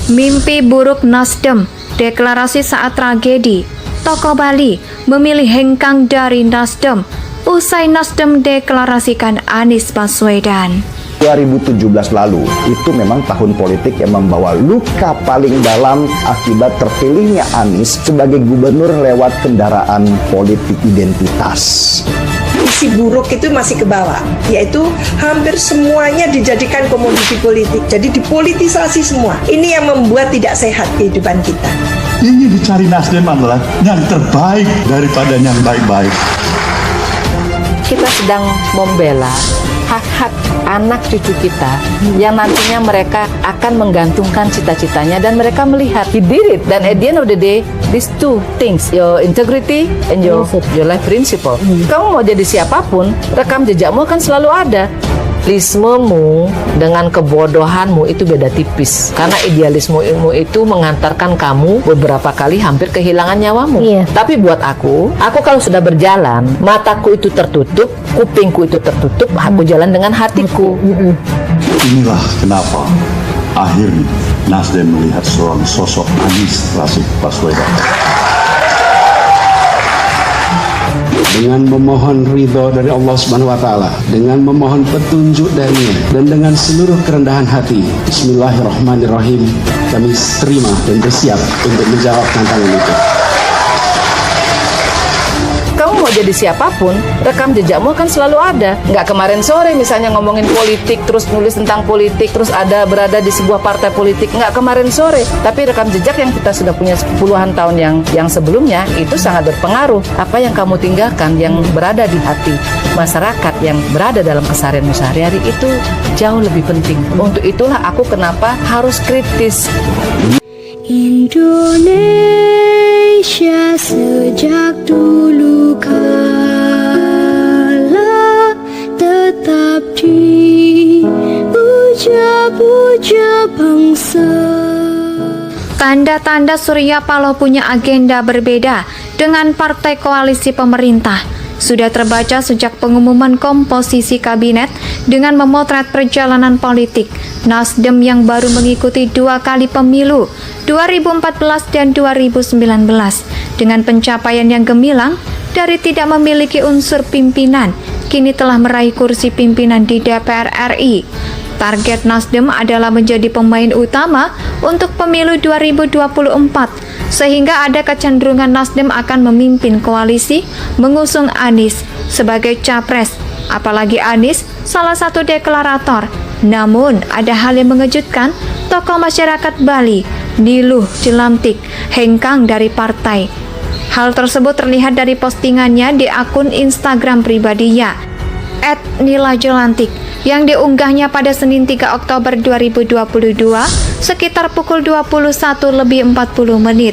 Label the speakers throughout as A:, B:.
A: Mimpi buruk Nasdem, deklarasi saat tragedi. Tokoh Bali memilih hengkang dari Nasdem. Usai Nasdem deklarasikan Anies Baswedan.
B: 2017 lalu itu memang tahun politik yang membawa luka paling dalam akibat terpilihnya Anies sebagai gubernur lewat kendaraan politik identitas.
C: Isi buruk itu masih ke bawah, yaitu hampir semuanya dijadikan komoditi politik, jadi dipolitisasi semua. Ini yang membuat tidak sehat kehidupan kita.
D: Ini dicari Nasdem adalah yang terbaik daripada yang baik-baik.
E: Kita sedang membela hak-hak anak cucu kita yang nantinya mereka akan menggantungkan cita-citanya dan mereka melihat he did it, dan at the end of the day these two things, your integrity and your life principle. Kamu mau jadi siapapun, rekam jejakmu akan selalu ada. Idealismemu dengan kebodohanmu itu beda tipis, karena idealismemu itu mengantarkan kamu beberapa kali hampir kehilangan nyawamu. Tapi buat aku kalau sudah berjalan, mataku itu tertutup, kupingku itu tertutup, aku jalan dengan hatiku.
D: Inilah kenapa akhirnya Nasdem melihat seorang sosok Anies Baswedan.
F: Dengan memohon ridho dari Allah Subhanahu wa Ta'ala, dengan memohon petunjuk darinya, dan dengan seluruh kerendahan hati, Bismillahirrahmanirrahim, kami terima dan bersiap untuk menjawab tantangan itu.
E: Kamu mau jadi siapapun, rekam jejakmu akan selalu ada. Nggak kemarin sore misalnya ngomongin politik, terus nulis tentang politik, terus berada di sebuah partai politik. Nggak kemarin sore, tapi rekam jejak yang kita sudah punya puluhan tahun yang sebelumnya, itu sangat berpengaruh. Apa yang kamu tinggalkan, yang berada di hati masyarakat, yang berada dalam keseharian sehari-hari, itu jauh lebih penting. Untuk itulah aku kenapa harus kritis.
G: Indonesia sejak dulu kala tetap dipuja-puja bangsa.
A: Tanda-tanda Surya Paloh punya agenda berbeda dengan partai koalisi pemerintah sudah terbaca sejak pengumuman komposisi kabinet dengan memotret perjalanan politik Nasdem yang baru mengikuti 2 kali pemilu 2014 dan 2019 dengan pencapaian yang gemilang dari tidak memiliki unsur pimpinan kini telah meraih kursi pimpinan di DPR RI. Target Nasdem adalah menjadi pemain utama untuk pemilu 2024 sehingga ada kecenderungan Nasdem akan memimpin koalisi mengusung Anies sebagai capres. Apalagi Anies salah satu deklarator. Namun ada hal yang mengejutkan, tokoh masyarakat Bali, Niluh Jelantik, hengkang dari partai. Hal tersebut terlihat dari postingannya di akun Instagram pribadinya @nilajelantik yang diunggahnya pada Senin 3 Oktober 2022 sekitar pukul 21:40.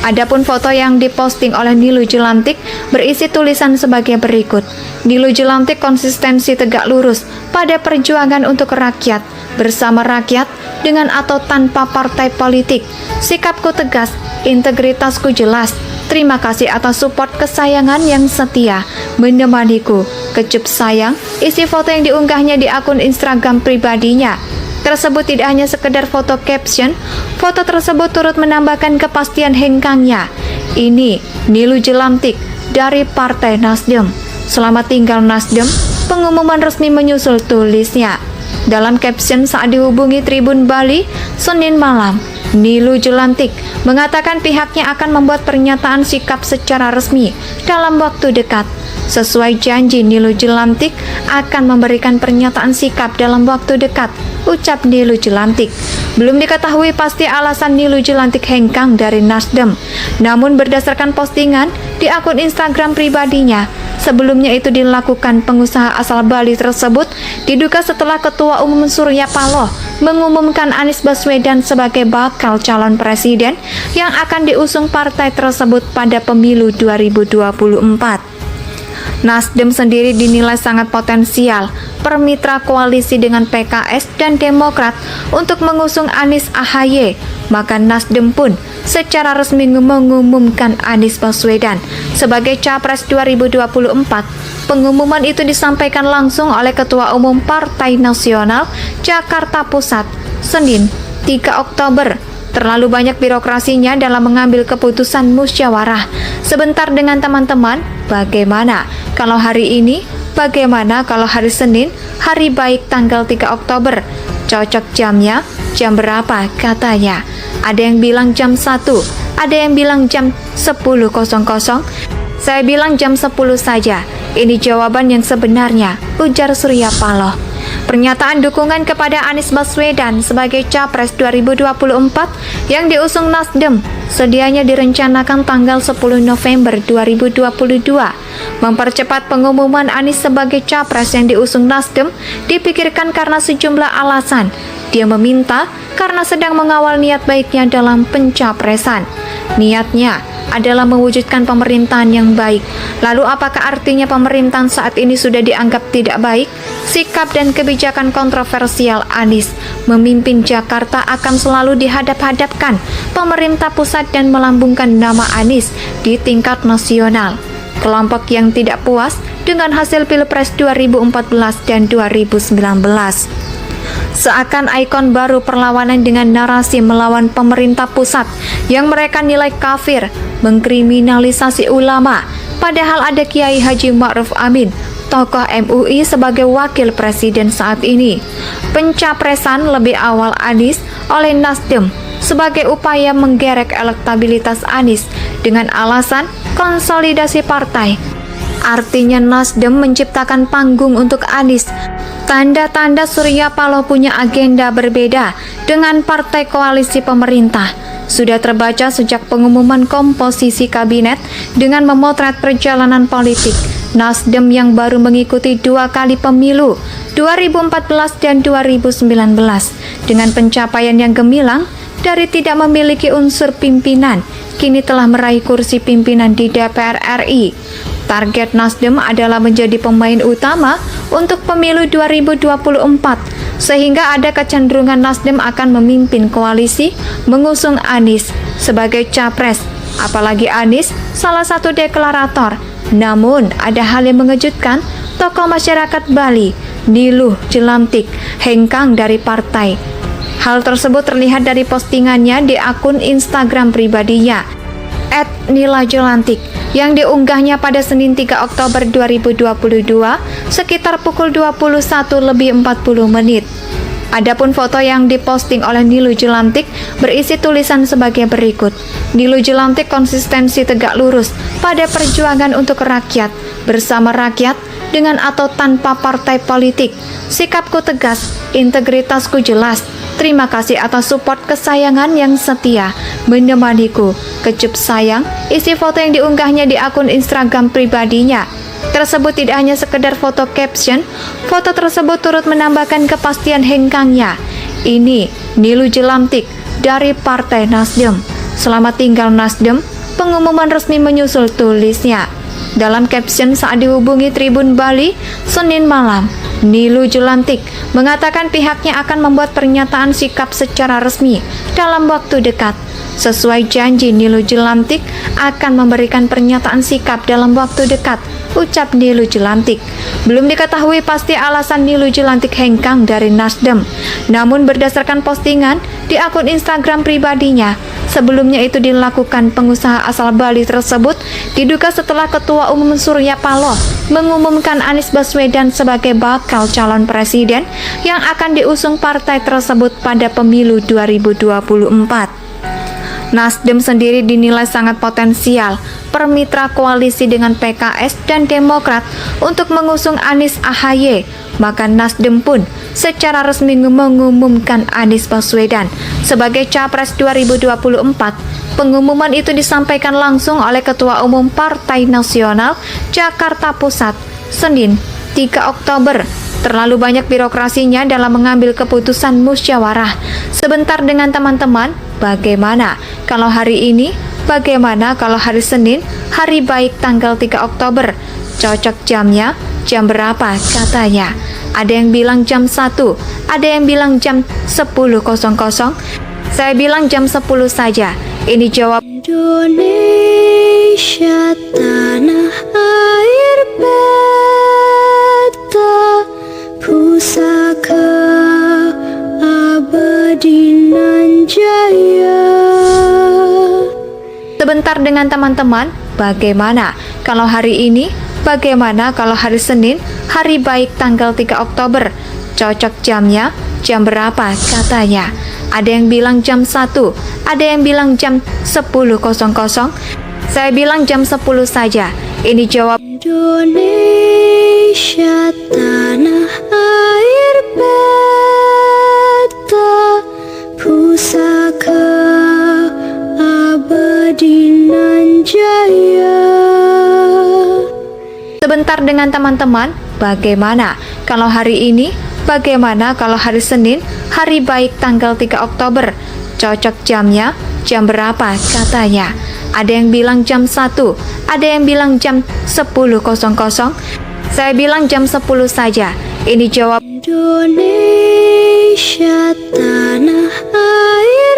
A: Adapun foto yang diposting oleh Niluh Jelantik berisi tulisan sebagai berikut. Niluh Jelantik konsistensi tegak lurus pada perjuangan untuk rakyat, bersama rakyat dengan atau tanpa partai politik. Sikapku tegas, integritasku jelas. Terima kasih atas support kesayangan yang setia menemaniku. Kecup sayang, isi foto yang diunggahnya di akun Instagram pribadinya. Tersebut tidak hanya sekedar foto caption, foto tersebut turut menambahkan kepastian hengkangnya. Ini Niluh Jelantik dari Partai Nasdem. Selamat tinggal Nasdem, pengumuman resmi menyusul tulisnya. Dalam caption saat dihubungi Tribun Bali, Senin malam, Niluh Jelantik mengatakan pihaknya akan membuat pernyataan sikap secara resmi dalam waktu dekat. Sesuai janji, Niluh Jelantik akan memberikan pernyataan sikap dalam waktu dekat, ucap Niluh Jelantik. Belum diketahui pasti alasan Niluh Jelantik hengkang dari Nasdem. Namun berdasarkan postingan di akun Instagram pribadinya, sebelumnya itu dilakukan pengusaha asal Bali tersebut diduga setelah Ketua Umum Surya Paloh mengumumkan Anies Baswedan sebagai bakal calon presiden yang akan diusung partai tersebut pada pemilu 2024. Nasdem sendiri dinilai sangat potensial bermitra koalisi dengan PKS dan Demokrat untuk mengusung Anies AHY. Maka Nasdem pun secara resmi mengumumkan Anies Baswedan sebagai Capres 2024. Pengumuman itu disampaikan langsung oleh Ketua Umum Partai Nasional Jakarta Pusat, Senin 3 Oktober Terlalu banyak birokrasinya dalam mengambil keputusan musyawarah. Sebentar dengan teman-teman, bagaimana kalau hari ini? Bagaimana kalau hari Senin, hari baik tanggal 3 Oktober? Cocok jamnya, jam berapa katanya? Ada yang bilang jam 1, ada yang bilang jam 10.00. Saya bilang jam 10 saja. Ini jawaban yang sebenarnya, ujar Surya Paloh. Pernyataan dukungan kepada Anies Baswedan sebagai Capres 2024 yang diusung Nasdem sedianya direncanakan tanggal 10 November 2022. Mempercepat pengumuman Anies sebagai Capres yang diusung Nasdem dipikirkan karena sejumlah alasan. Dia meminta karena sedang mengawal niat baiknya dalam pencapresan. Niatnya adalah mewujudkan pemerintahan yang baik. Lalu apakah artinya pemerintahan saat ini sudah dianggap tidak baik? Sikap dan kebijakan kontroversial Anies memimpin Jakarta akan selalu dihadap-hadapkan pemerintah pusat dan melambungkan nama Anies di tingkat nasional. Kelompok yang tidak puas dengan hasil Pilpres 2014 dan 2019 seakan ikon baru perlawanan dengan narasi melawan pemerintah pusat yang mereka nilai kafir, mengkriminalisasi ulama, padahal ada Kiai Haji Ma'ruf Amin, tokoh MUI sebagai wakil presiden saat ini. Pencapresan lebih awal Anies oleh Nasdem sebagai upaya menggerek elektabilitas Anies dengan alasan konsolidasi partai. Artinya Nasdem menciptakan panggung untuk Anies. Tanda-tanda Surya Paloh punya agenda berbeda dengan partai koalisi pemerintah. Sudah terbaca sejak pengumuman komposisi kabinet dengan memotret perjalanan politik Nasdem yang baru mengikuti 2 kali pemilu 2014 dan 2019 dengan pencapaian yang gemilang dari tidak memiliki unsur pimpinan kini telah meraih kursi pimpinan di DPR RI. Target Nasdem adalah menjadi pemain utama untuk pemilu 2024, sehingga ada kecenderungan Nasdem akan memimpin koalisi mengusung Anies sebagai capres. Apalagi Anies salah satu deklarator. Namun ada hal yang mengejutkan, tokoh masyarakat Bali, Niluh Jelantik, hengkang dari partai. Hal tersebut terlihat dari postingannya di akun Instagram pribadinya, @nilajelantik, yang diunggahnya pada Senin 3 Oktober 2022 sekitar pukul 21:40. Adapun foto yang diposting oleh Niluh Jelantik berisi tulisan sebagai berikut. Niluh Jelantik konsistensi tegak lurus pada perjuangan untuk rakyat, bersama rakyat dengan atau tanpa partai politik. Sikapku tegas, integritasku jelas. Terima kasih atas support kesayangan yang setia menemaniku. Kecup sayang, isi foto yang diunggahnya di akun Instagram pribadinya. Tersebut tidak hanya sekedar foto caption, foto tersebut turut menambahkan kepastian hengkangnya. Ini Niluh Jelantik dari Partai Nasdem. Selamat tinggal Nasdem, pengumuman resmi menyusul, tulisnya. Dalam caption saat dihubungi Tribun Bali Senin malam, Niluh Jelantik mengatakan pihaknya akan membuat pernyataan sikap secara resmi dalam waktu dekat. Sesuai janji, Niluh Jelantik akan memberikan pernyataan sikap dalam waktu dekat, ucap Niluh Jelantik. Belum diketahui pasti alasan Niluh Jelantik hengkang dari Nasdem. Namun berdasarkan postingan di akun Instagram pribadinya, sebelumnya itu dilakukan pengusaha asal Bali tersebut diduga setelah Ketua Umum Surya Paloh mengumumkan Anies Baswedan sebagai bakal calon presiden yang akan diusung partai tersebut pada pemilu 2024. Nasdem sendiri dinilai sangat potensial permitra koalisi dengan PKS dan Demokrat untuk mengusung Anies AHY. Maka Nasdem pun secara resmi mengumumkan Anies Baswedan sebagai Capres 2024. Pengumuman itu disampaikan langsung oleh Ketua Umum Partai Nasional Jakarta Pusat, Senin 3 Oktober. Terlalu banyak birokrasinya dalam mengambil keputusan musyawarah. Sebentar dengan teman-teman, bagaimana kalau hari ini? Bagaimana kalau hari Senin, hari baik tanggal 3 Oktober? Cocok jamnya, jam berapa katanya? Ada yang bilang jam 1, ada yang bilang jam 10.00. Saya bilang jam 10 saja. Ini jawab.
G: Indonesia tanah air beta, pusaka abadi nan jaya.
A: Sebentar dengan teman-teman, bagaimana kalau hari ini? Bagaimana kalau hari Senin, hari baik tanggal 3 Oktober? Cocok jamnya, jam berapa katanya? Ada yang bilang jam 1, ada yang bilang jam 10.00. Saya bilang jam 10 saja. Ini jawab
G: Indonesia tanah air beta pusaka abadi nan jaya.
A: sebentar dengan teman-teman, bagaimana kalau hari ini? Bagaimana kalau hari Senin, hari baik tanggal 3 Oktober? Cocok jamnya, jam berapa katanya? Ada yang bilang jam 1, ada yang bilang jam 10.00. Saya bilang jam 10 saja. Ini jawab
G: Indonesia tanah air